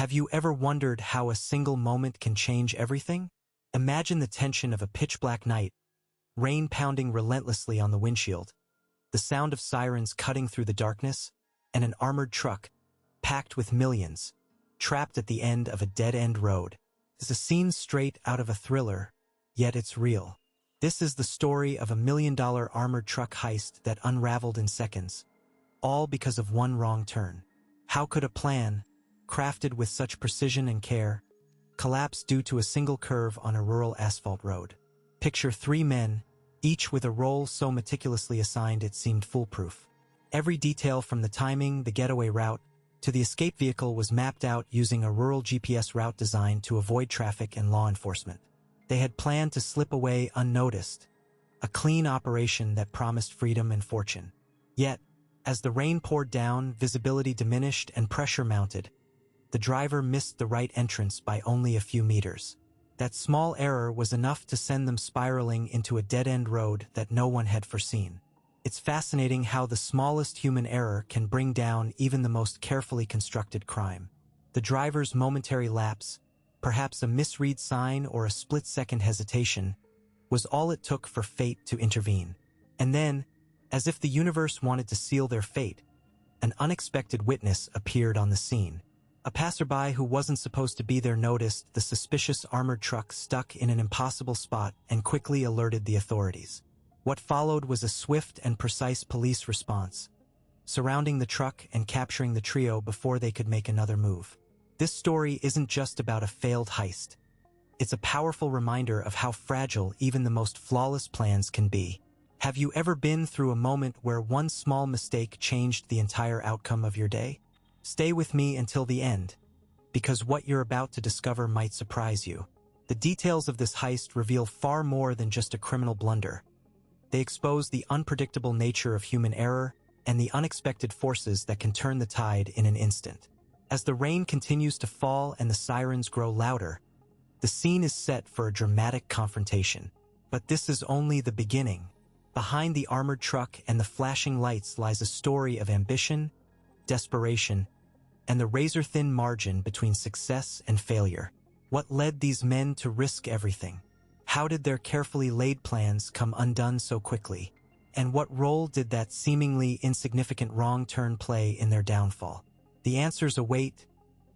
Have you ever wondered how a single moment can change everything? Imagine the tension of a pitch-black night, rain pounding relentlessly on the windshield, the sound of sirens cutting through the darkness, and an armored truck, packed with millions, trapped at the end of a dead-end road. It's a scene straight out of a thriller, yet it's real. This is the story of a $1 million armored truck heist that unraveled in seconds, all because of one wrong turn. How could a plan, crafted with such precision and care, collapse due to a single curve on a rural asphalt road? Picture 3 men, each with a role so meticulously assigned it seemed foolproof. Every detail from the timing, the getaway route, to the escape vehicle was mapped out using a rural GPS route designed to avoid traffic and law enforcement. They had planned to slip away unnoticed, a clean operation that promised freedom and fortune. Yet, as the rain poured down, visibility diminished and pressure mounted. The driver missed the right entrance by only a few meters. That small error was enough to send them spiraling into a dead-end road that no one had foreseen. It's fascinating how the smallest human error can bring down even the most carefully constructed crime. The driver's momentary lapse, perhaps a misread sign or a split-second hesitation, was all it took for fate to intervene. And then, as if the universe wanted to seal their fate, an unexpected witness appeared on the scene. A passerby who wasn't supposed to be there noticed the suspicious armored truck stuck in an impossible spot and quickly alerted the authorities. What followed was a swift and precise police response, surrounding the truck and capturing the trio before they could make another move. This story isn't just about a failed heist. It's a powerful reminder of how fragile even the most flawless plans can be. Have you ever been through a moment where one small mistake changed the entire outcome of your day? Stay with me until the end, because what you're about to discover might surprise you. The details of this heist reveal far more than just a criminal blunder. They expose the unpredictable nature of human error and the unexpected forces that can turn the tide in an instant. As the rain continues to fall and the sirens grow louder, the scene is set for a dramatic confrontation. But this is only the beginning. Behind the armored truck and the flashing lights lies a story of ambition, desperation, and the razor-thin margin between success and failure. What led these men to risk everything? How did their carefully laid plans come undone so quickly? And what role did that seemingly insignificant wrong turn play in their downfall? The answers await,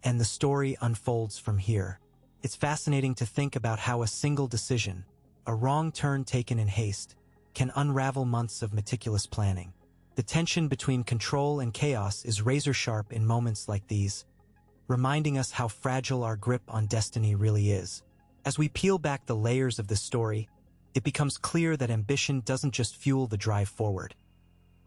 and the story unfolds from here. It's fascinating to think about how a single decision, a wrong turn taken in haste, can unravel months of meticulous planning. The tension between control and chaos is razor-sharp in moments like these, reminding us how fragile our grip on destiny really is. As we peel back the layers of this story, it becomes clear that ambition doesn't just fuel the drive forward.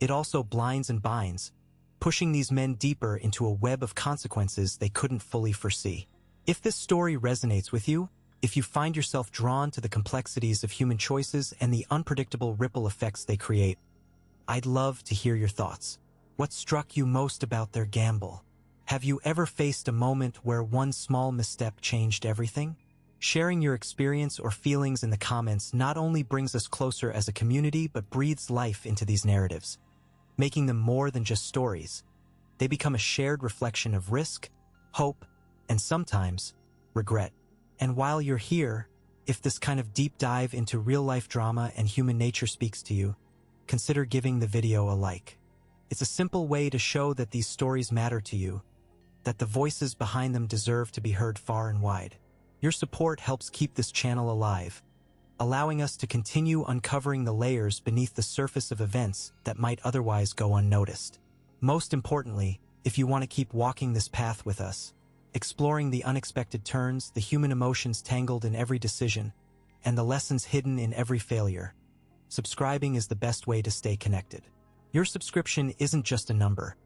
It also blinds and binds, pushing these men deeper into a web of consequences they couldn't fully foresee. If this story resonates with you, if you find yourself drawn to the complexities of human choices and the unpredictable ripple effects they create, I'd love to hear your thoughts. What struck you most about their gamble? Have you ever faced a moment where one small misstep changed everything? Sharing your experience or feelings in the comments not only brings us closer as a community but breathes life into these narratives, making them more than just stories. They become a shared reflection of risk, hope, and sometimes regret. And while you're here, if this kind of deep dive into real-life drama and human nature speaks to you, consider giving the video a like. It's a simple way to show that these stories matter to you, that the voices behind them deserve to be heard far and wide. Your support helps keep this channel alive, allowing us to continue uncovering the layers beneath the surface of events that might otherwise go unnoticed. Most importantly, if you want to keep walking this path with us, exploring the unexpected turns, the human emotions tangled in every decision, and the lessons hidden in every failure, subscribing is the best way to stay connected. Your subscription isn't just a number.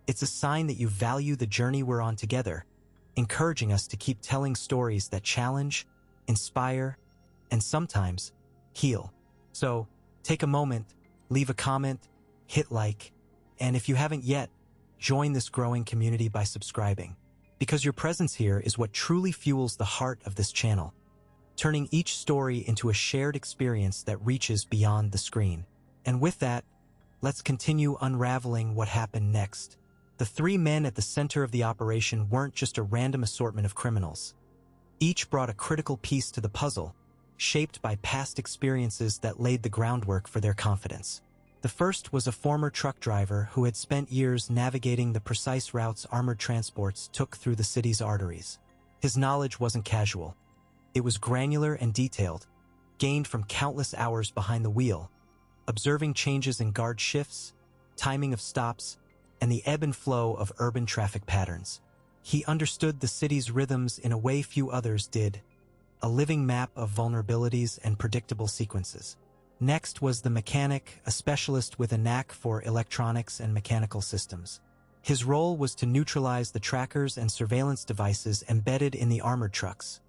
It's a sign that you value the journey we're on together, encouraging us to keep telling stories that challenge, inspire, and sometimes heal. So, take a moment, leave a comment, hit like, and if you haven't yet, join this growing community by subscribing. Because your presence here is what truly fuels the heart of this channel, turning each story into a shared experience that reaches beyond the screen. And with that, let's continue unraveling what happened next. The three men at the center of the operation weren't just a random assortment of criminals. Each brought a critical piece to the puzzle, shaped by past experiences that laid the groundwork for their confidence. The first was a former truck driver who had spent years navigating the precise routes armored transports took through the city's arteries. His knowledge wasn't casual. It was granular and detailed, gained from countless hours behind the wheel, observing changes in guard shifts, timing of stops, and the ebb and flow of urban traffic patterns. He understood the city's rhythms in a way few others did, a living map of vulnerabilities and predictable sequences. Next was the mechanic, a specialist with a knack for electronics and mechanical systems. His role was to neutralize the trackers and surveillance devices embedded in the armored trucks,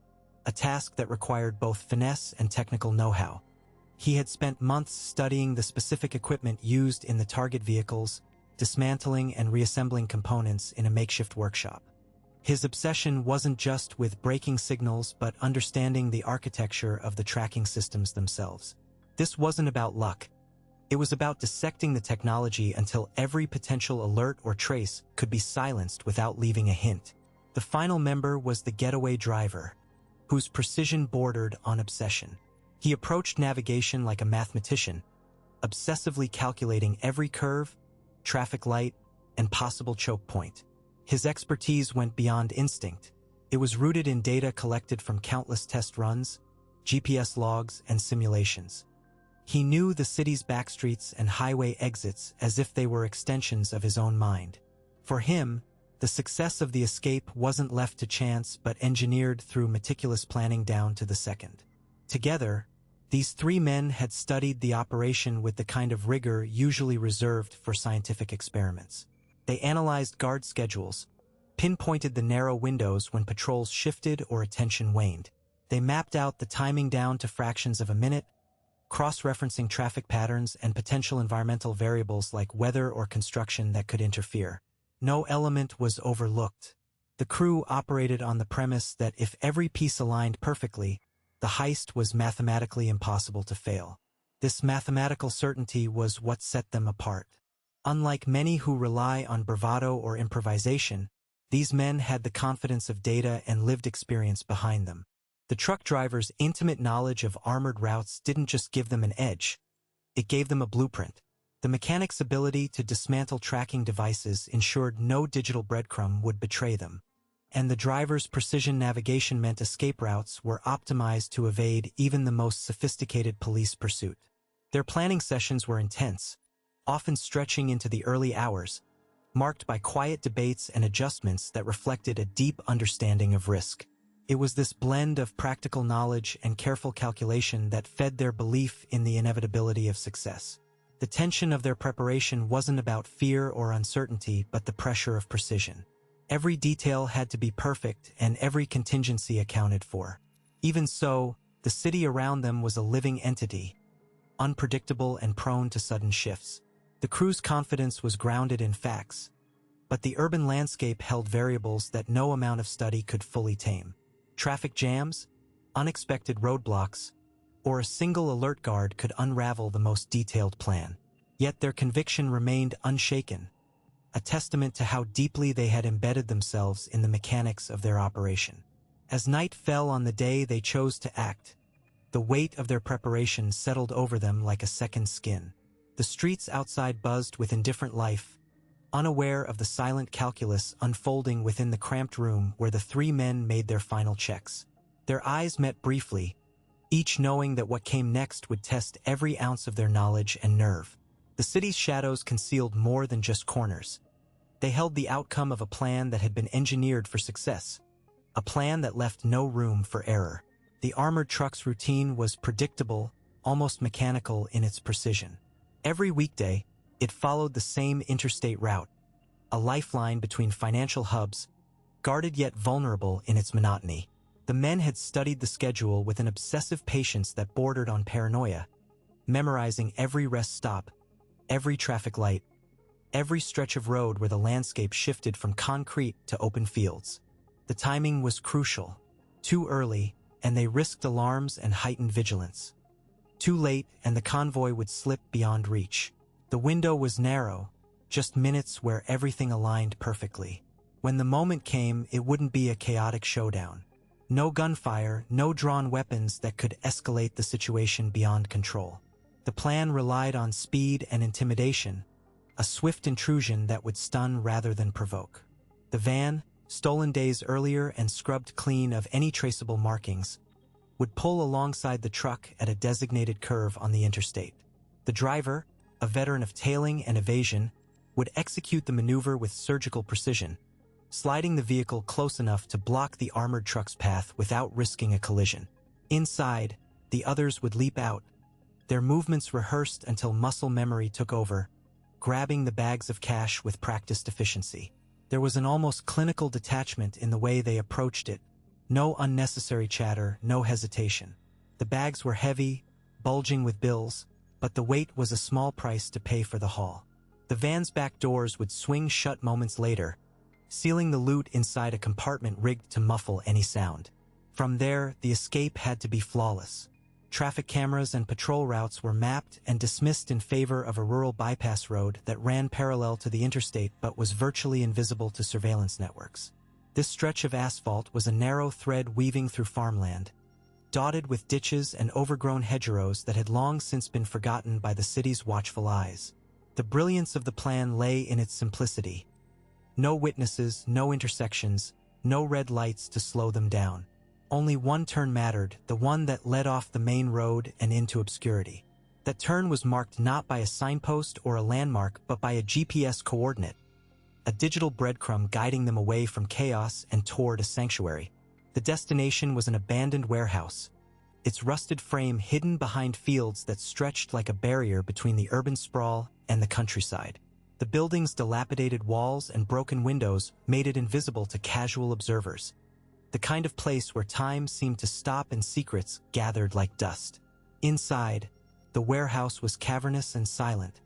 a task that required both finesse and technical know-how. He had spent months studying the specific equipment used in the target vehicles, dismantling and reassembling components in a makeshift workshop. His obsession wasn't just with braking signals but understanding the architecture of the tracking systems themselves. This wasn't about luck. It was about dissecting the technology until every potential alert or trace could be silenced without leaving a hint. The final member was the getaway driver, whose precision bordered on obsession. He approached navigation like a mathematician, obsessively calculating every curve, traffic light, and possible choke point. His expertise went beyond instinct. It was rooted in data collected from countless test runs, GPS logs, and simulations. He knew the city's backstreets and highway exits as if they were extensions of his own mind. For him, the success of the escape wasn't left to chance but engineered through meticulous planning down to the second. Together, these three men had studied the operation with the kind of rigor usually reserved for scientific experiments. They analyzed guard schedules, pinpointed the narrow windows when patrols shifted or attention waned. They mapped out the timing down to fractions of a minute, cross-referencing traffic patterns and potential environmental variables like weather or construction that could interfere. No element was overlooked. The crew operated on the premise that if every piece aligned perfectly, the heist was mathematically impossible to fail. This mathematical certainty was what set them apart. Unlike many who rely on bravado or improvisation, these men had the confidence of data and lived experience behind them. The truck driver's intimate knowledge of armored routes didn't just give them an edge, it gave them a blueprint. The mechanic's ability to dismantle tracking devices ensured no digital breadcrumb would betray them. And the driver's precision navigation meant escape routes were optimized to evade even the most sophisticated police pursuit. Their planning sessions were intense, often stretching into the early hours, marked by quiet debates and adjustments that reflected a deep understanding of risk. It was this blend of practical knowledge and careful calculation that fed their belief in the inevitability of success. The tension of their preparation wasn't about fear or uncertainty, but the pressure of precision. Every detail had to be perfect and every contingency accounted for. Even so, the city around them was a living entity, unpredictable and prone to sudden shifts. The crew's confidence was grounded in facts, but the urban landscape held variables that no amount of study could fully tame. Traffic jams, unexpected roadblocks, or a single alert guard could unravel the most detailed plan. Yet their conviction remained unshaken, a testament to how deeply they had embedded themselves in the mechanics of their operation. As night fell on the day they chose to act, the weight of their preparation settled over them like a second skin. The streets outside buzzed with indifferent life, unaware of the silent calculus unfolding within the cramped room where the three men made their final checks. Their eyes met briefly, each knowing that what came next would test every ounce of their knowledge and nerve. The city's shadows concealed more than just corners. They held the outcome of a plan that had been engineered for success, a plan that left no room for error. The armored truck's routine was predictable, almost mechanical in its precision. Every weekday, it followed the same interstate route, a lifeline between financial hubs, guarded yet vulnerable in its monotony. The men had studied the schedule with an obsessive patience that bordered on paranoia, memorizing every rest stop, every traffic light, every stretch of road where the landscape shifted from concrete to open fields. The timing was crucial. Too early, and they risked alarms and heightened vigilance. Too late, and the convoy would slip beyond reach. The window was narrow, just minutes where everything aligned perfectly. When the moment came, it wouldn't be a chaotic showdown. No gunfire, no drawn weapons that could escalate the situation beyond control. The plan relied on speed and intimidation, a swift intrusion that would stun rather than provoke. The van, stolen days earlier and scrubbed clean of any traceable markings, would pull alongside the truck at a designated curve on the interstate. The driver, a veteran of tailing and evasion, would execute the maneuver with surgical precision, sliding the vehicle close enough to block the armored truck's path without risking a collision. Inside, the others would leap out, their movements rehearsed until muscle memory took over, grabbing the bags of cash with practiced efficiency. There was an almost clinical detachment in the way they approached it. No unnecessary chatter, no hesitation. The bags were heavy, bulging with bills, but the weight was a small price to pay for the haul. The van's back doors would swing shut moments later, sealing the loot inside a compartment rigged to muffle any sound. From there, the escape had to be flawless. Traffic cameras and patrol routes were mapped and dismissed in favor of a rural bypass road that ran parallel to the interstate but was virtually invisible to surveillance networks. This stretch of asphalt was a narrow thread weaving through farmland, dotted with ditches and overgrown hedgerows that had long since been forgotten by the city's watchful eyes. The brilliance of the plan lay in its simplicity. No witnesses, no intersections, no red lights to slow them down. Only one turn mattered, the one that led off the main road and into obscurity. That turn was marked not by a signpost or a landmark, but by a GPS coordinate, a digital breadcrumb guiding them away from chaos and toward a sanctuary. The destination was an abandoned warehouse, its rusted frame hidden behind fields that stretched like a barrier between the urban sprawl and the countryside. The building's dilapidated walls and broken windows made it invisible to casual observers, the kind of place where time seemed to stop and secrets gathered like dust. Inside, the warehouse was cavernous and silent,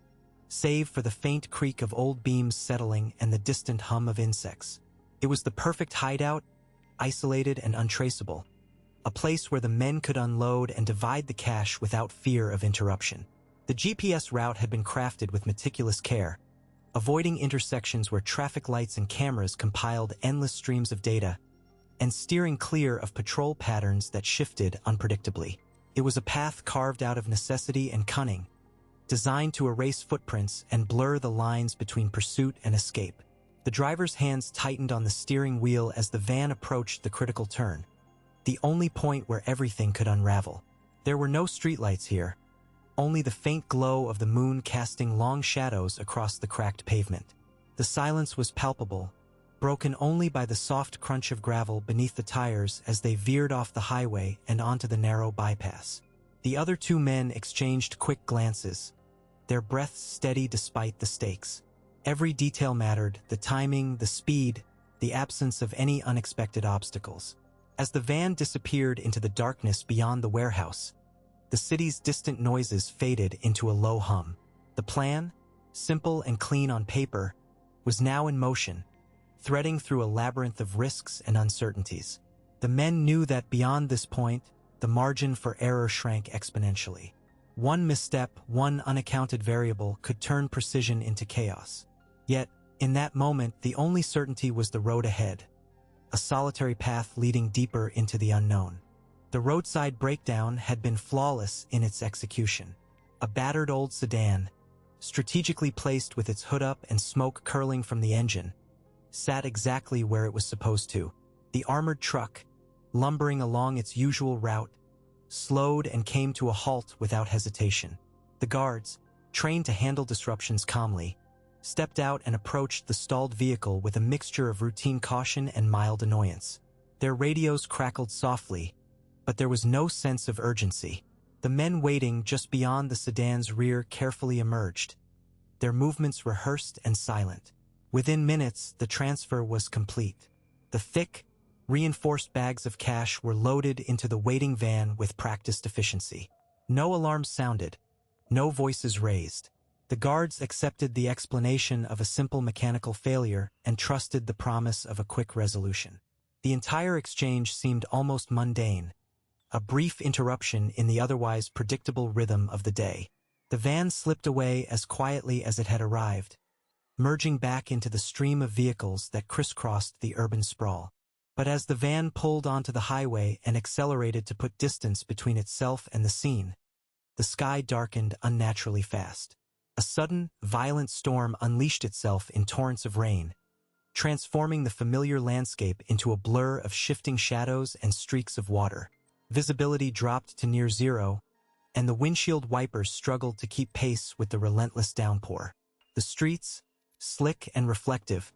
save for the faint creak of old beams settling and the distant hum of insects. It was the perfect hideout, isolated and untraceable, a place where the men could unload and divide the cash without fear of interruption. The GPS route had been crafted with meticulous care, avoiding intersections where traffic lights and cameras compiled endless streams of data, and steering clear of patrol patterns that shifted unpredictably. It was a path carved out of necessity and cunning, designed to erase footprints and blur the lines between pursuit and escape. The driver's hands tightened on the steering wheel as the van approached the critical turn, the only point where everything could unravel. There were no streetlights here, only the faint glow of the moon casting long shadows across the cracked pavement. The silence was palpable, broken only by the soft crunch of gravel beneath the tires as they veered off the highway and onto the narrow bypass. The other two men exchanged quick glances, their breaths steady despite the stakes. Every detail mattered, the timing, the speed, the absence of any unexpected obstacles. As the van disappeared into the darkness beyond the warehouse, the city's distant noises faded into a low hum. The plan, simple and clean on paper, was now in motion, threading through a labyrinth of risks and uncertainties. The men knew that beyond this point, the margin for error shrank exponentially. One misstep, one unaccounted variable could turn precision into chaos. Yet, in that moment, the only certainty was the road ahead, a solitary path leading deeper into the unknown. The roadside breakdown had been flawless in its execution. A battered old sedan, strategically placed with its hood up and smoke curling from the engine, sat exactly where it was supposed to. The armored truck, lumbering along its usual route, slowed and came to a halt without hesitation. The guards, trained to handle disruptions calmly, stepped out and approached the stalled vehicle with a mixture of routine caution and mild annoyance. Their radios crackled softly, but there was no sense of urgency. The men waiting just beyond the sedan's rear carefully emerged, their movements rehearsed and silent. Within minutes, the transfer was complete. The thick, reinforced bags of cash were loaded into the waiting van with practiced efficiency. No alarms sounded, no voices raised. The guards accepted the explanation of a simple mechanical failure and trusted the promise of a quick resolution. The entire exchange seemed almost mundane, a brief interruption in the otherwise predictable rhythm of the day. The van slipped away as quietly as it had arrived, merging back into the stream of vehicles that crisscrossed the urban sprawl. But as the van pulled onto the highway and accelerated to put distance between itself and the scene, the sky darkened unnaturally fast. A sudden, violent storm unleashed itself in torrents of rain, transforming the familiar landscape into a blur of shifting shadows and streaks of water. Visibility dropped to near zero, and the windshield wipers struggled to keep pace with the relentless downpour. The streets, slick and reflective,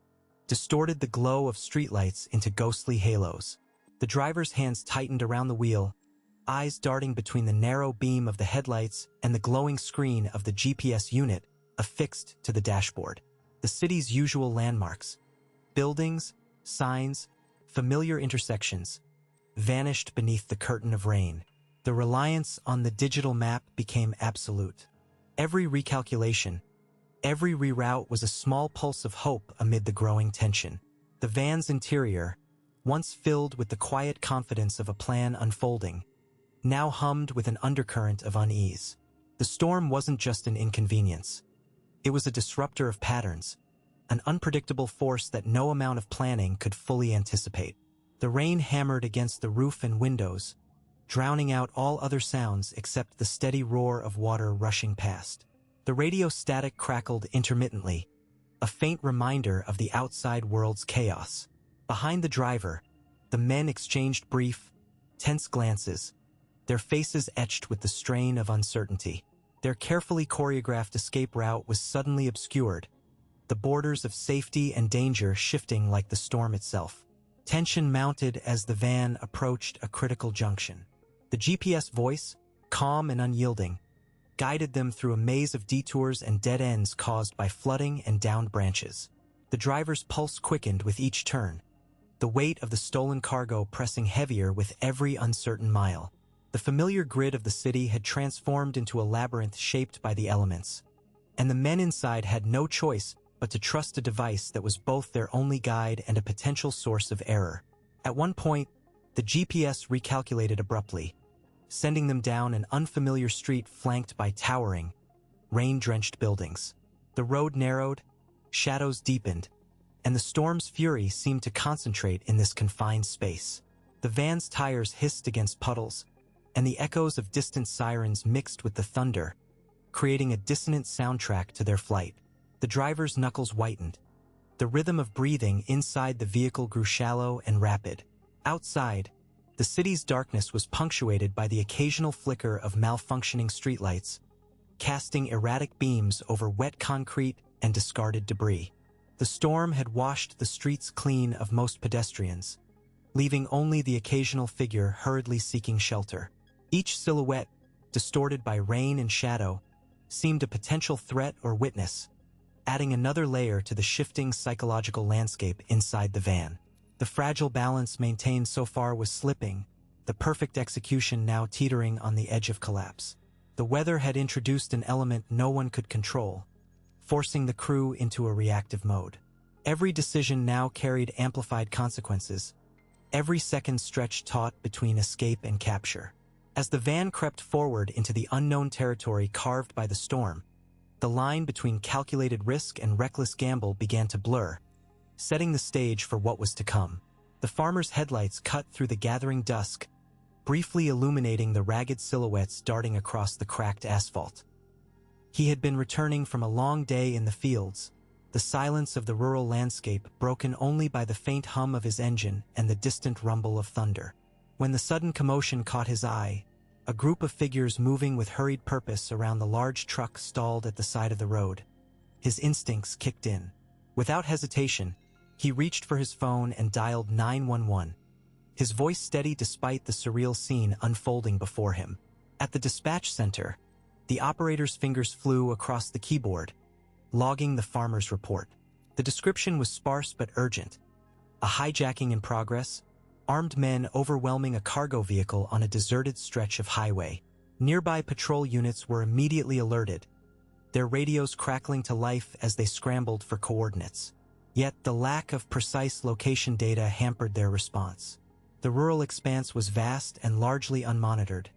distorted the glow of streetlights into ghostly halos. The driver's hands tightened around the wheel, eyes darting between the narrow beam of the headlights and the glowing screen of the GPS unit affixed to the dashboard. The city's usual landmarks, buildings, signs, familiar intersections, vanished beneath the curtain of rain. The reliance on the digital map became absolute. Every recalculation, every reroute was a small pulse of hope amid the growing tension. The van's interior, once filled with the quiet confidence of a plan unfolding, now hummed with an undercurrent of unease. The storm wasn't just an inconvenience. It was a disruptor of patterns, an unpredictable force that no amount of planning could fully anticipate. The rain hammered against the roof and windows, drowning out all other sounds except the steady roar of water rushing past. The radio static crackled intermittently, a faint reminder of the outside world's chaos. Behind the driver, the men exchanged brief, tense glances, their faces etched with the strain of uncertainty. Their carefully choreographed escape route was suddenly obscured, the borders of safety and danger shifting like the storm itself. Tension mounted as the van approached a critical junction. The GPS voice, calm and unyielding, guided them through a maze of detours and dead ends caused by flooding and downed branches. The driver's pulse quickened with each turn, the weight of the stolen cargo pressing heavier with every uncertain mile. The familiar grid of the city had transformed into a labyrinth shaped by the elements, and the men inside had no choice but to trust a device that was both their only guide and a potential source of error. At one point, the GPS recalculated abruptly, sending them down an unfamiliar street flanked by towering, rain-drenched buildings. The road narrowed, shadows deepened, and the storm's fury seemed to concentrate in this confined space. The van's tires hissed against puddles, and the echoes of distant sirens mixed with the thunder, creating a dissonant soundtrack to their flight. The driver's knuckles whitened. The rhythm of breathing inside the vehicle grew shallow and rapid. Outside, the city's darkness was punctuated by the occasional flicker of malfunctioning streetlights, casting erratic beams over wet concrete and discarded debris. The storm had washed the streets clean of most pedestrians, leaving only the occasional figure hurriedly seeking shelter. Each silhouette, distorted by rain and shadow, seemed a potential threat or witness, adding another layer to the shifting psychological landscape inside the van. The fragile balance maintained so far was slipping, the perfect execution now teetering on the edge of collapse. The weather had introduced an element no one could control, forcing the crew into a reactive mode. Every decision now carried amplified consequences, every second stretched taut between escape and capture. As the van crept forward into the unknown territory carved by the storm, the line between calculated risk and reckless gamble began to blur, setting the stage for what was to come. The farmer's headlights cut through the gathering dusk, briefly illuminating the ragged silhouettes darting across the cracked asphalt. He had been returning from a long day in the fields, the silence of the rural landscape broken only by the faint hum of his engine and the distant rumble of thunder. When the sudden commotion caught his eye, a group of figures moving with hurried purpose around the large truck stalled at the side of the road. His instincts kicked in. Without hesitation, he reached for his phone and dialed 911, his voice steady despite the surreal scene unfolding before him. At the dispatch center, the operator's fingers flew across the keyboard, logging the farmer's report. The description was sparse but urgent. A hijacking in progress, armed men overwhelming a cargo vehicle on a deserted stretch of highway. Nearby patrol units were immediately alerted, their radios crackling to life as they scrambled for coordinates. Yet the lack of precise location data hampered their response. The rural expanse was vast and largely unmonitored,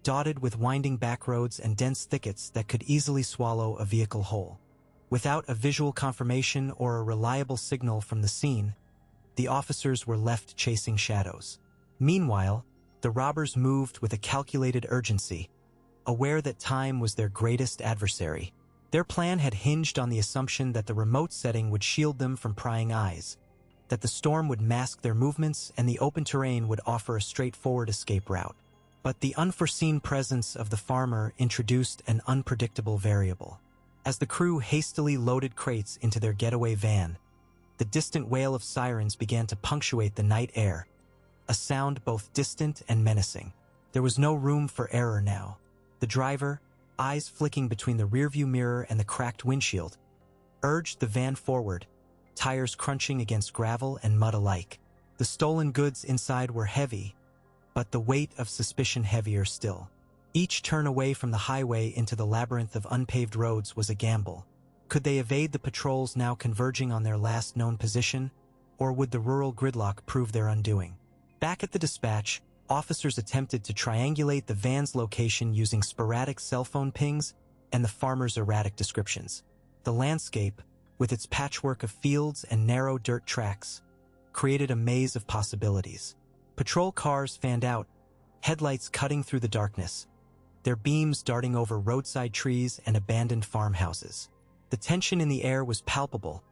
dotted with winding back roads and dense thickets that could easily swallow a vehicle whole. Without a visual confirmation or a reliable signal from the scene, the officers were left chasing shadows. Meanwhile, the robbers moved with a calculated urgency, aware that time was their greatest adversary. Their plan had hinged on the assumption that the remote setting would shield them from prying eyes, that the storm would mask their movements and the open terrain would offer a straightforward escape route. But the unforeseen presence of the farmer introduced an unpredictable variable. As the crew hastily loaded crates into their getaway van, the distant wail of sirens began to punctuate the night air, a sound both distant and menacing. There was no room for error now. The driver, eyes flicking between the rearview mirror and the cracked windshield, urged the van forward, tires crunching against gravel and mud alike. The stolen goods inside were heavy, but the weight of suspicion heavier still. Each turn away from the highway into the labyrinth of unpaved roads was a gamble. Could they evade the patrols now converging on their last known position, or would the rural gridlock prove their undoing? Back at the dispatch, officers attempted to triangulate the van's location using sporadic cell phone pings and the farmer's erratic descriptions. The landscape, with its patchwork of fields and narrow dirt tracks, created a maze of possibilities. Patrol cars fanned out, headlights cutting through the darkness, their beams darting over roadside trees and abandoned farmhouses. The tension in the air was palpable,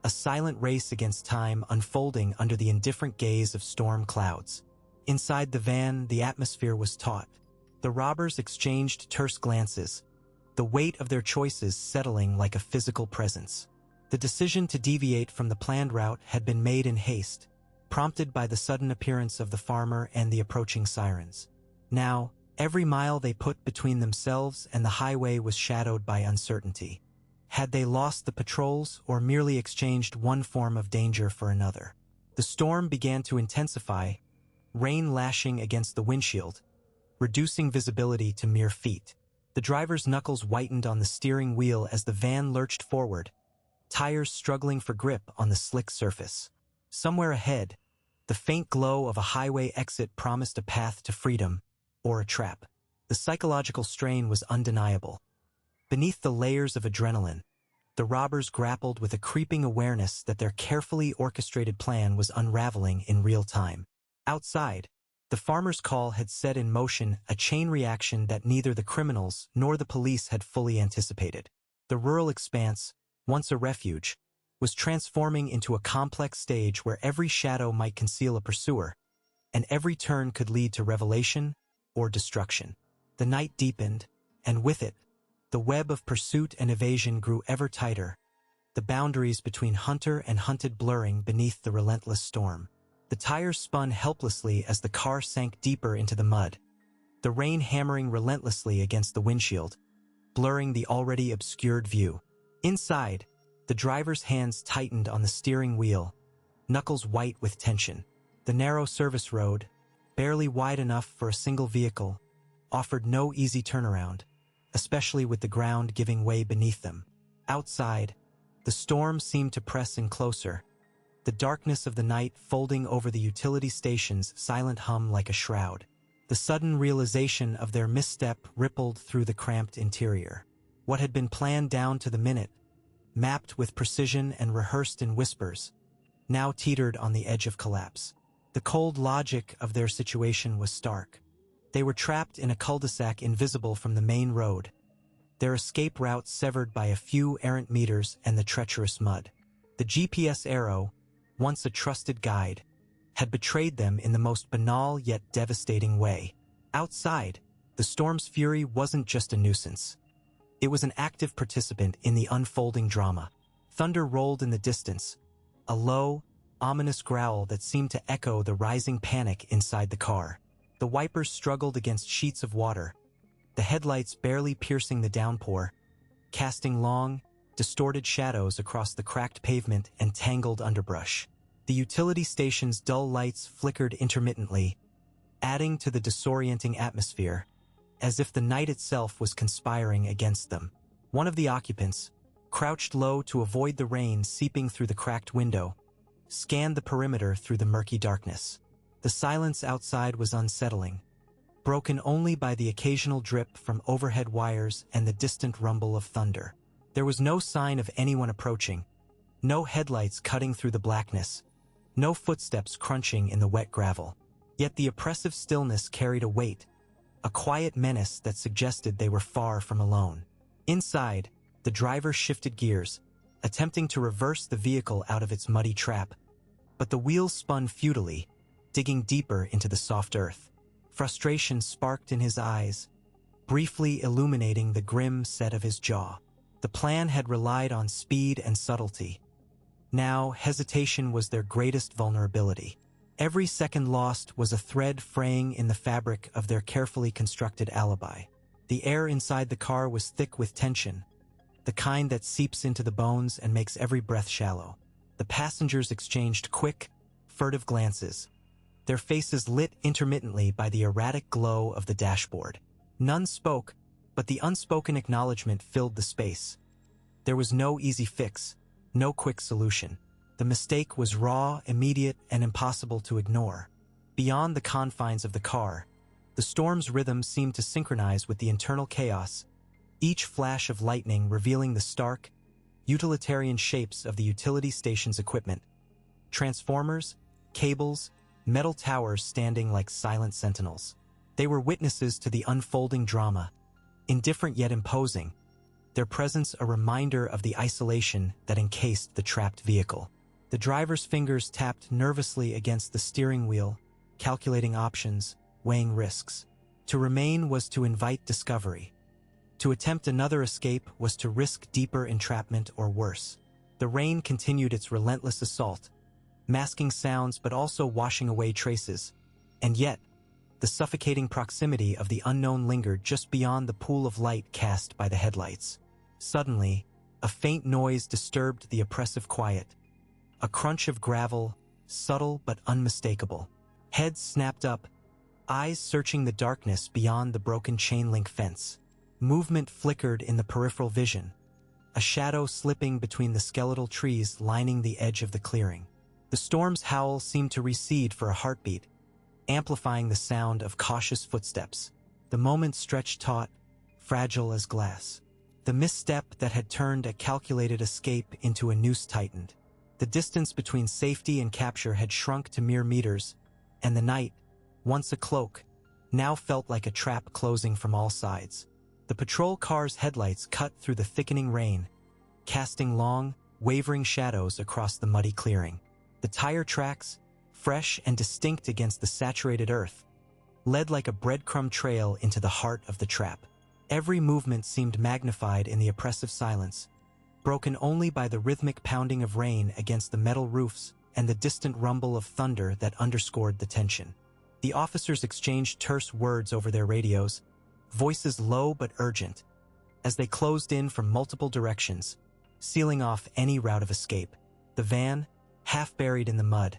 a silent race against time unfolding under the indifferent gaze of storm clouds. Inside the van, the atmosphere was taut. The robbers exchanged terse glances, the weight of their choices settling like a physical presence. The decision to deviate from the planned route had been made in haste, prompted by the sudden appearance of the farmer and the approaching sirens. Now, every mile they put between themselves and the highway was shadowed by uncertainty. Had they lost the patrols or merely exchanged one form of danger for another? The storm began to intensify, rain lashing against the windshield, reducing visibility to mere feet. The driver's knuckles whitened on the steering wheel as the van lurched forward, tires struggling for grip on the slick surface. Somewhere ahead, the faint glow of a highway exit promised a path to freedom, or a trap. The psychological strain was undeniable. Beneath the layers of adrenaline, the robbers grappled with a creeping awareness that their carefully orchestrated plan was unraveling in real time. Outside, the farmer's call had set in motion a chain reaction that neither the criminals nor the police had fully anticipated. The rural expanse, once a refuge, was transforming into a complex stage where every shadow might conceal a pursuer, and every turn could lead to revelation or destruction. The night deepened, and with it, the web of pursuit and evasion grew ever tighter, the boundaries between hunter and hunted blurring beneath the relentless storm. The tires spun helplessly as the car sank deeper into the mud, the rain hammering relentlessly against the windshield, blurring the already obscured view. Inside, the driver's hands tightened on the steering wheel, knuckles white with tension. The narrow service road, barely wide enough for a single vehicle, offered no easy turnaround, especially with the ground giving way beneath them. Outside, the storm seemed to press in closer, the darkness of the night folding over the utility station's silent hum like a shroud. The sudden realization of their misstep rippled through the cramped interior. What had been planned down to the minute, mapped with precision and rehearsed in whispers, now teetered on the edge of collapse. The cold logic of their situation was stark. They were trapped in a cul-de-sac invisible from the main road, their escape route severed by a few errant meters and the treacherous mud. The GPS arrow, once a trusted guide, had betrayed them in the most banal yet devastating way. Outside, the storm's fury wasn't just a nuisance. It was an active participant in the unfolding drama. Thunder rolled in the distance, a low, ominous growl that seemed to echo the rising panic inside the car. The wipers struggled against sheets of water, the headlights barely piercing the downpour, casting long, distorted shadows across the cracked pavement and tangled underbrush. The utility station's dull lights flickered intermittently, adding to the disorienting atmosphere, as if the night itself was conspiring against them. One of the occupants, crouched low to avoid the rain seeping through the cracked window, scanned the perimeter through the murky darkness. The silence outside was unsettling, broken only by the occasional drip from overhead wires and the distant rumble of thunder. There was no sign of anyone approaching, no headlights cutting through the blackness, no footsteps crunching in the wet gravel. Yet the oppressive stillness carried a weight, a quiet menace that suggested they were far from alone. Inside, the driver shifted gears, attempting to reverse the vehicle out of its muddy trap. But the wheels spun futilely, digging deeper into the soft earth. Frustration sparked in his eyes, briefly illuminating the grim set of his jaw. The plan had relied on speed and subtlety. Now, hesitation was their greatest vulnerability. Every second lost was a thread fraying in the fabric of their carefully constructed alibi. The air inside the car was thick with tension, the kind that seeps into the bones and makes every breath shallow. The passengers exchanged quick, furtive glances, their faces lit intermittently by the erratic glow of the dashboard. None spoke, but the unspoken acknowledgement filled the space. There was no easy fix, no quick solution. The mistake was raw, immediate, and impossible to ignore. Beyond the confines of the car, the storm's rhythm seemed to synchronize with the internal chaos, each flash of lightning revealing the stark, utilitarian shapes of the utility station's equipment. Transformers, cables, metal towers standing like silent sentinels. They were witnesses to the unfolding drama, indifferent yet imposing, their presence a reminder of the isolation that encased the trapped vehicle. The driver's fingers tapped nervously against the steering wheel, calculating options, weighing risks. To remain was to invite discovery. To attempt another escape was to risk deeper entrapment or worse. The rain continued its relentless assault, masking sounds but also washing away traces. And yet, the suffocating proximity of the unknown lingered just beyond the pool of light cast by the headlights. Suddenly, a faint noise disturbed the oppressive quiet. A crunch of gravel, subtle but unmistakable. Heads snapped up, eyes searching the darkness beyond the broken chain-link fence. Movement flickered in the peripheral vision, a shadow slipping between the skeletal trees lining the edge of the clearing. The storm's howl seemed to recede for a heartbeat, amplifying the sound of cautious footsteps. The moment stretched taut, fragile as glass. The misstep that had turned a calculated escape into a noose tightened. The distance between safety and capture had shrunk to mere meters, and the night, once a cloak, now felt like a trap closing from all sides. The patrol car's headlights cut through the thickening rain, casting long, wavering shadows across the muddy clearing. The tire tracks, fresh and distinct against the saturated earth, led like a breadcrumb trail into the heart of the trap. Every movement seemed magnified in the oppressive silence, broken only by the rhythmic pounding of rain against the metal roofs and the distant rumble of thunder that underscored the tension. The officers exchanged terse words over their radios, voices low but urgent, as they closed in from multiple directions, sealing off any route of escape. The van, half buried in the mud,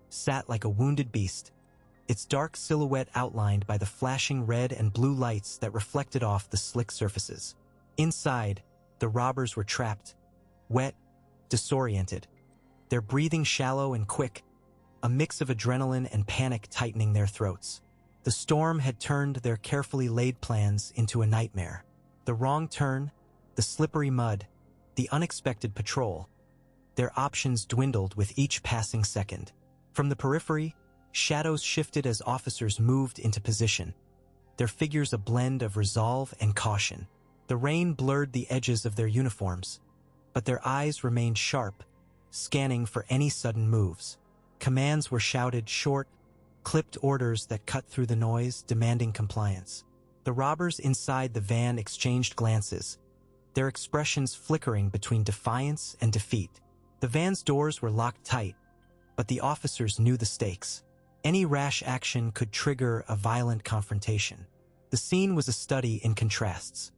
sat like a wounded beast, its dark silhouette outlined by the flashing red and blue lights that reflected off the slick surfaces. Inside, the robbers were trapped, wet, disoriented, their breathing shallow and quick, a mix of adrenaline and panic tightening their throats. The storm had turned their carefully laid plans into a nightmare. The wrong turn, the slippery mud, the unexpected patrol. Their options dwindled with each passing second. From the periphery, shadows shifted as officers moved into position, their figures a blend of resolve and caution. The rain blurred the edges of their uniforms, but their eyes remained sharp, scanning for any sudden moves. Commands were shouted, short, clipped orders that cut through the noise, demanding compliance. The robbers inside the van exchanged glances, their expressions flickering between defiance and defeat. The van's doors were locked tight, but the officers knew the stakes. Any rash action could trigger a violent confrontation. The scene was a study in contrasts.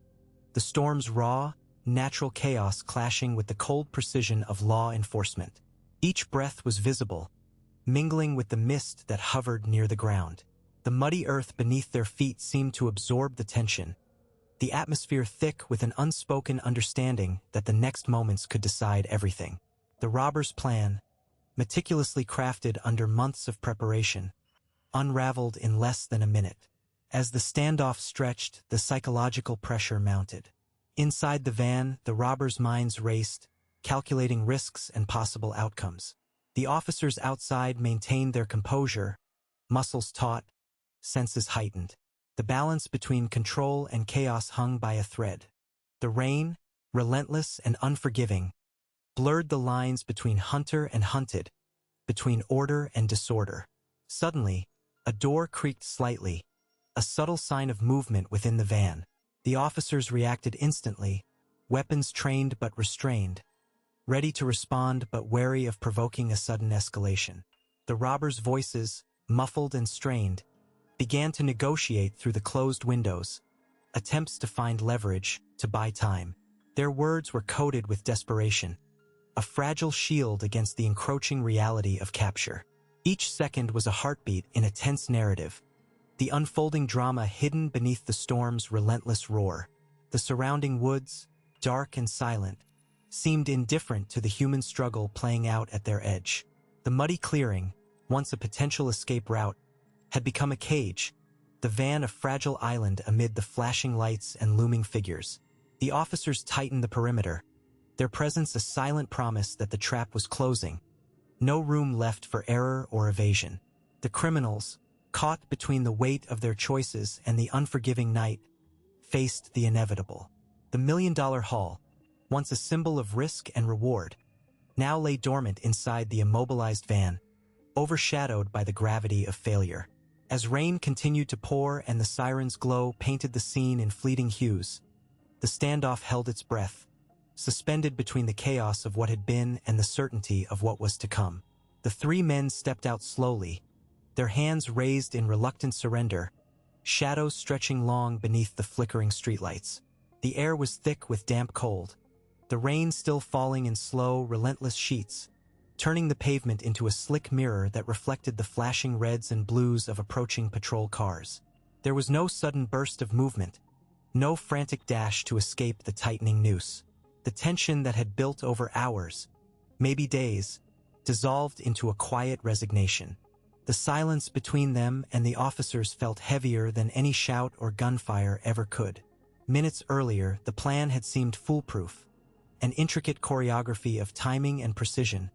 The storm's raw, natural chaos clashing with the cold precision of law enforcement. Each breath was visible, mingling with the mist that hovered near the ground. The muddy earth beneath their feet seemed to absorb the tension, the atmosphere thick with an unspoken understanding that the next moments could decide everything. The robbers' plan, meticulously crafted under months of preparation, unraveled in less than a minute. As the standoff stretched, the psychological pressure mounted. Inside the van, the robbers' minds raced, calculating risks and possible outcomes. The officers outside maintained their composure, muscles taut, senses heightened. The balance between control and chaos hung by a thread. The rain, relentless and unforgiving, blurred the lines between hunter and hunted, between order and disorder. Suddenly, a door creaked slightly, a subtle sign of movement within the van. The officers reacted instantly, weapons trained but restrained, ready to respond but wary of provoking a sudden escalation. The robbers' voices, muffled and strained, began to negotiate through the closed windows, attempts to find leverage, to buy time. Their words were coated with desperation, a fragile shield against the encroaching reality of capture. Each second was a heartbeat in a tense narrative, the unfolding drama hidden beneath the storm's relentless roar. The surrounding woods, dark and silent, seemed indifferent to the human struggle playing out at their edge. The muddy clearing, once a potential escape route, had become a cage, the van a fragile island amid the flashing lights and looming figures. The officers tightened the perimeter, their presence a silent promise that the trap was closing. No room left for error or evasion. The criminals, caught between the weight of their choices and the unforgiving night, faced the inevitable. The million-dollar haul, once a symbol of risk and reward, now lay dormant inside the immobilized van, overshadowed by the gravity of failure. As rain continued to pour and the siren's glow painted the scene in fleeting hues, the standoff held its breath, suspended between the chaos of what had been and the certainty of what was to come. The three men stepped out slowly, their hands raised in reluctant surrender, shadows stretching long beneath the flickering streetlights. The air was thick with damp cold, the rain still falling in slow, relentless sheets, turning the pavement into a slick mirror that reflected the flashing reds and blues of approaching patrol cars. There was no sudden burst of movement, no frantic dash to escape the tightening noose. The tension that had built over hours, maybe days, dissolved into a quiet resignation. The silence between them and the officers felt heavier than any shout or gunfire ever could. Minutes earlier, the plan had seemed foolproof, an intricate choreography of timing and precision,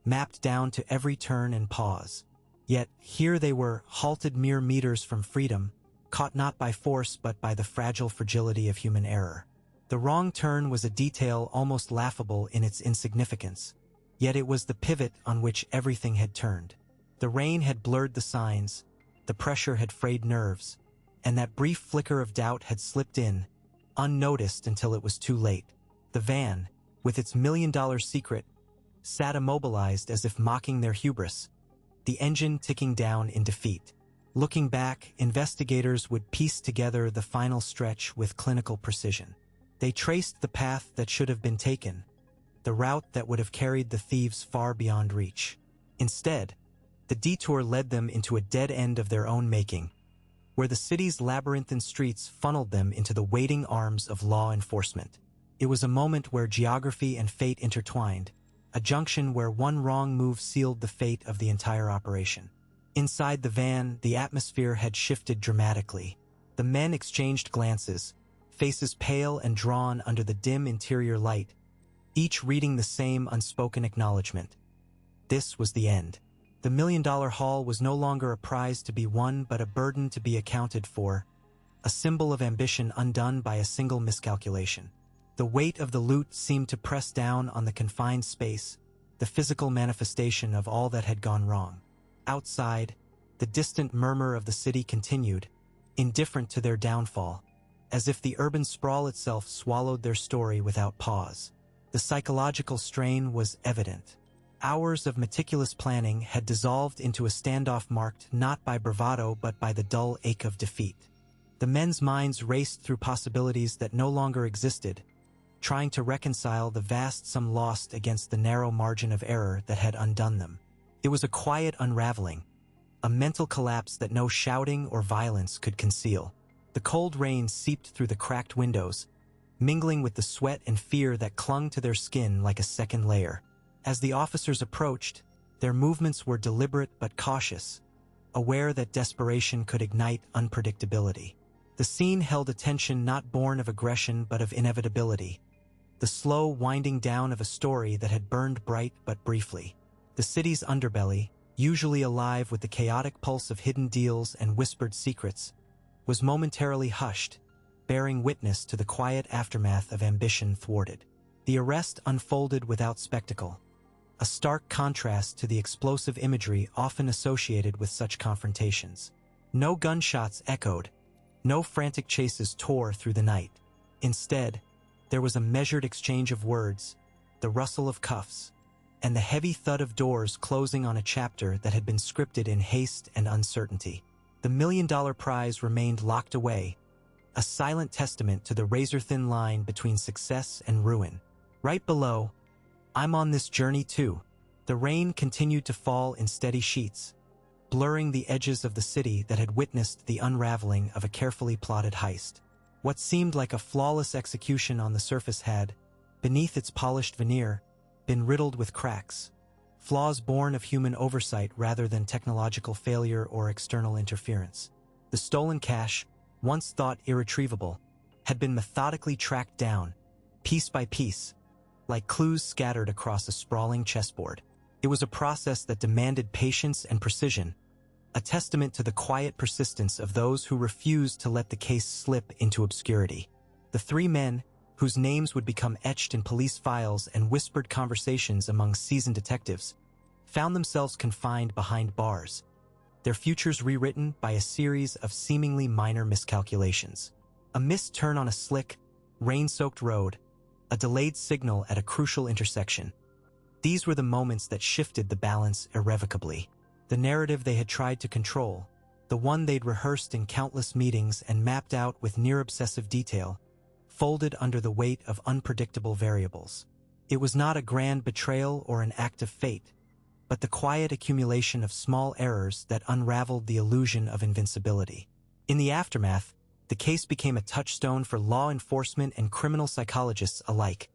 mapped down to every turn and pause. Yet, here they were, halted mere meters from freedom, caught not by force but by the fragile fragility of human error. The wrong turn was a detail almost laughable in its insignificance, yet it was the pivot on which everything had turned. The rain had blurred the signs, the pressure had frayed nerves, and that brief flicker of doubt had slipped in, unnoticed until it was too late. The van, with its million-dollar secret, sat immobilized as if mocking their hubris, the engine ticking down in defeat. Looking back, investigators would piece together the final stretch with clinical precision. They traced the path that should have been taken, the route that would have carried the thieves far beyond reach. Instead, the detour led them into a dead end of their own making, where the city's labyrinthine streets funneled them into the waiting arms of law enforcement. It was a moment where geography and fate intertwined, a junction where one wrong move sealed the fate of the entire operation. Inside the van, the atmosphere had shifted dramatically. The men exchanged glances, faces pale and drawn under the dim interior light, each reading the same unspoken acknowledgement. This was the end. The million-dollar haul was no longer a prize to be won but a burden to be accounted for, a symbol of ambition undone by a single miscalculation. The weight of the loot seemed to press down on the confined space, the physical manifestation of all that had gone wrong. Outside, the distant murmur of the city continued, indifferent to their downfall, as if the urban sprawl itself swallowed their story without pause. The psychological strain was evident. Hours of meticulous planning had dissolved into a standoff marked not by bravado but by the dull ache of defeat. The men's minds raced through possibilities that no longer existed, trying to reconcile the vast sum lost against the narrow margin of error that had undone them. It was a quiet unraveling, a mental collapse that no shouting or violence could conceal. The cold rain seeped through the cracked windows, mingling with the sweat and fear that clung to their skin like a second layer. As the officers approached, their movements were deliberate but cautious, aware that desperation could ignite unpredictability. The scene held a tension not born of aggression but of inevitability, the slow winding down of a story that had burned bright but briefly. The city's underbelly, usually alive with the chaotic pulse of hidden deals and whispered secrets, was momentarily hushed, bearing witness to the quiet aftermath of ambition thwarted. The arrest unfolded without spectacle, a stark contrast to the explosive imagery often associated with such confrontations. No gunshots echoed, no frantic chases tore through the night. Instead, there was a measured exchange of words, the rustle of cuffs, and the heavy thud of doors closing on a chapter that had been scripted in haste and uncertainty. The million-dollar prize remained locked away, a silent testament to the razor-thin line between success and ruin. Right below, "I'm on this journey too." The rain continued to fall in steady sheets, blurring the edges of the city that had witnessed the unraveling of a carefully plotted heist. What seemed like a flawless execution on the surface had, beneath its polished veneer, been riddled with cracks, flaws born of human oversight rather than technological failure or external interference. The stolen cash, once thought irretrievable, had been methodically tracked down, piece by piece, like clues scattered across a sprawling chessboard. It was a process that demanded patience and precision, a testament to the quiet persistence of those who refused to let the case slip into obscurity. The three men, whose names would become etched in police files and whispered conversations among seasoned detectives, found themselves confined behind bars, their futures rewritten by a series of seemingly minor miscalculations. A missed turn on a slick, rain-soaked road, a delayed signal at a crucial intersection. These were the moments that shifted the balance irrevocably. The narrative they had tried to control, the one they'd rehearsed in countless meetings and mapped out with near-obsessive detail, folded under the weight of unpredictable variables. It was not a grand betrayal or an act of fate, but the quiet accumulation of small errors that unraveled the illusion of invincibility. In the aftermath, the case became a touchstone for law enforcement and criminal psychologists alike,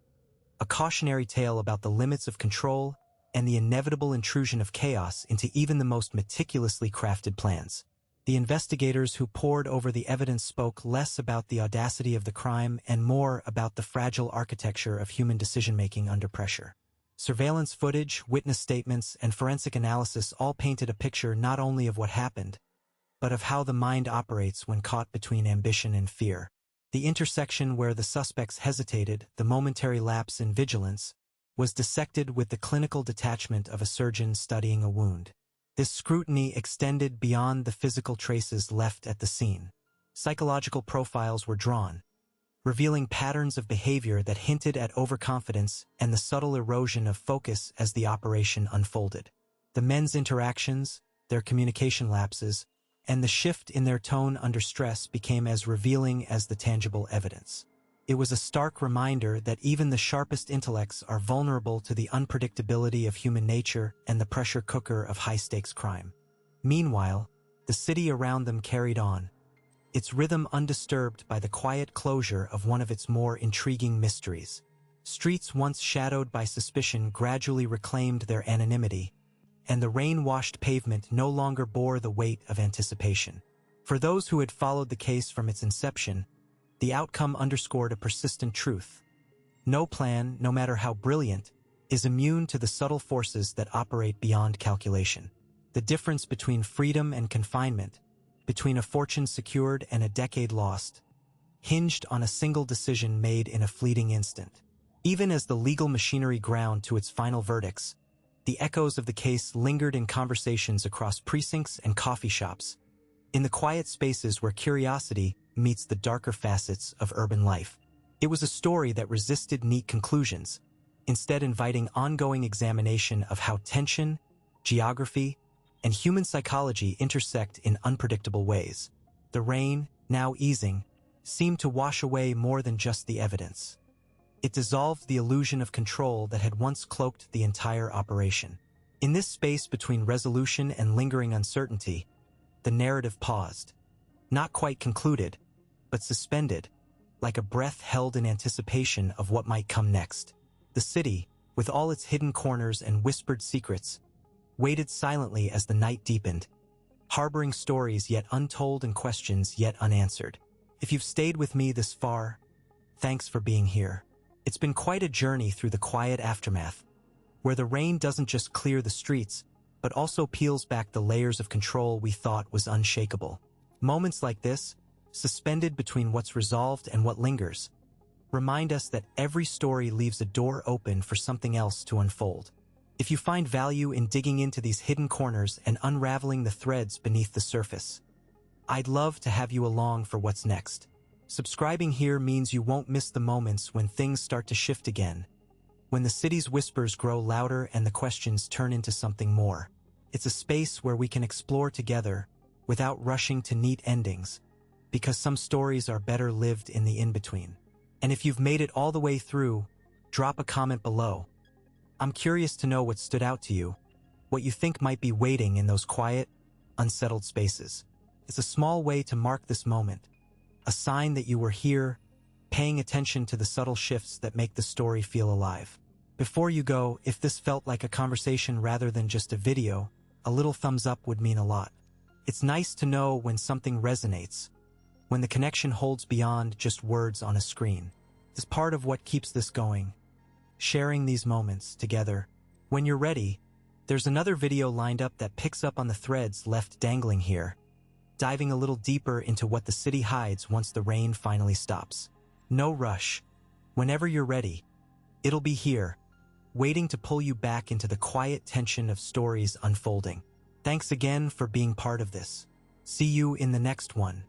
a cautionary tale about the limits of control and the inevitable intrusion of chaos into even the most meticulously crafted plans. The investigators who pored over the evidence spoke less about the audacity of the crime and more about the fragile architecture of human decision-making under pressure. Surveillance footage, witness statements, and forensic analysis all painted a picture not only of what happened, but of how the mind operates when caught between ambition and fear. The intersection where the suspects hesitated, the momentary lapse in vigilance, was dissected with the clinical detachment of a surgeon studying a wound. This scrutiny extended beyond the physical traces left at the scene. Psychological profiles were drawn, revealing patterns of behavior that hinted at overconfidence and the subtle erosion of focus as the operation unfolded. The men's interactions, their communication lapses, and the shift in their tone under stress became as revealing as the tangible evidence. It was a stark reminder that even the sharpest intellects are vulnerable to the unpredictability of human nature and the pressure cooker of high-stakes crime. Meanwhile, the city around them carried on, its rhythm undisturbed by the quiet closure of one of its more intriguing mysteries. Streets once shadowed by suspicion gradually reclaimed their anonymity, and the rain-washed pavement no longer bore the weight of anticipation. For those who had followed the case from its inception, the outcome underscored a persistent truth. No plan, no matter how brilliant, is immune to the subtle forces that operate beyond calculation. The difference between freedom and confinement, between a fortune secured and a decade lost, hinged on a single decision made in a fleeting instant. Even as the legal machinery ground to its final verdicts, the echoes of the case lingered in conversations across precincts and coffee shops, in the quiet spaces where curiosity meets the darker facets of urban life. It was a story that resisted neat conclusions, instead inviting ongoing examination of how tension, geography, and human psychology intersect in unpredictable ways. The rain, now easing, seemed to wash away more than just the evidence. It dissolved the illusion of control that had once cloaked the entire operation. In this space between resolution and lingering uncertainty, the narrative paused, not quite concluded, but suspended, like a breath held in anticipation of what might come next. The city, with all its hidden corners and whispered secrets, waited silently as the night deepened, harboring stories yet untold and questions yet unanswered. If you've stayed with me this far, thanks for being here. It's been quite a journey through the quiet aftermath, where the rain doesn't just clear the streets, but also peels back the layers of control we thought was unshakable. Moments like this, suspended between what's resolved and what lingers, remind us that every story leaves a door open for something else to unfold. If you find value in digging into these hidden corners and unraveling the threads beneath the surface, I'd love to have you along for what's next. Subscribing here means you won't miss the moments when things start to shift again, when the city's whispers grow louder and the questions turn into something more. It's a space where we can explore together without rushing to neat endings, because some stories are better lived in the in-between. And if you've made it all the way through, drop a comment below. I'm curious to know what stood out to you, what you think might be waiting in those quiet, unsettled spaces. It's a small way to mark this moment, a sign that you were here, paying attention to the subtle shifts that make the story feel alive. Before you go, if this felt like a conversation rather than just a video, a little thumbs up would mean a lot. It's nice to know when something resonates, when the connection holds beyond just words on a screen. It's part of what keeps this going, sharing these moments together. When you're ready, there's another video lined up that picks up on the threads left dangling here, diving a little deeper into what the city hides once the rain finally stops. No rush. Whenever you're ready, it'll be here, waiting to pull you back into the quiet tension of stories unfolding. Thanks again for being part of this. See you in the next one.